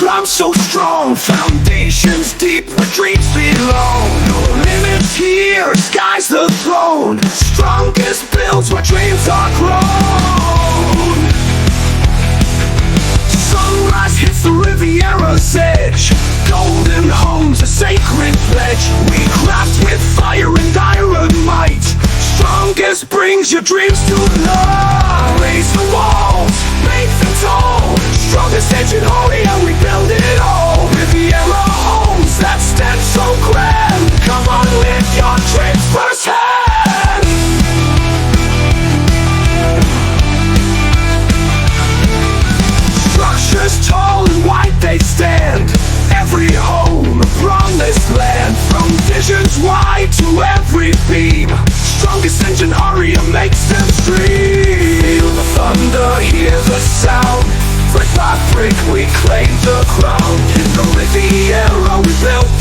I'm so strong. Foundations deep where dreams belong. No limits here, sky's the throne. Strongest builds where dreams are grown. Sunrise hits the Riviera's edge. Golden homes, a sacred pledge. We craft with fire and iron might. Strongest brings your dreams to life. Raise the walls, make them tall. Strongest engine holy and we build it all. Riviera homes that stand so grand. Come on, live your dreams firsthand. Structures tall and wide they stand. Every home, a promised land. From visions wide to every beam. Strongest engine aria makes them scream. Feel the thunder, hear the sound. Brick by brick we claim the crown. In the Riviera we built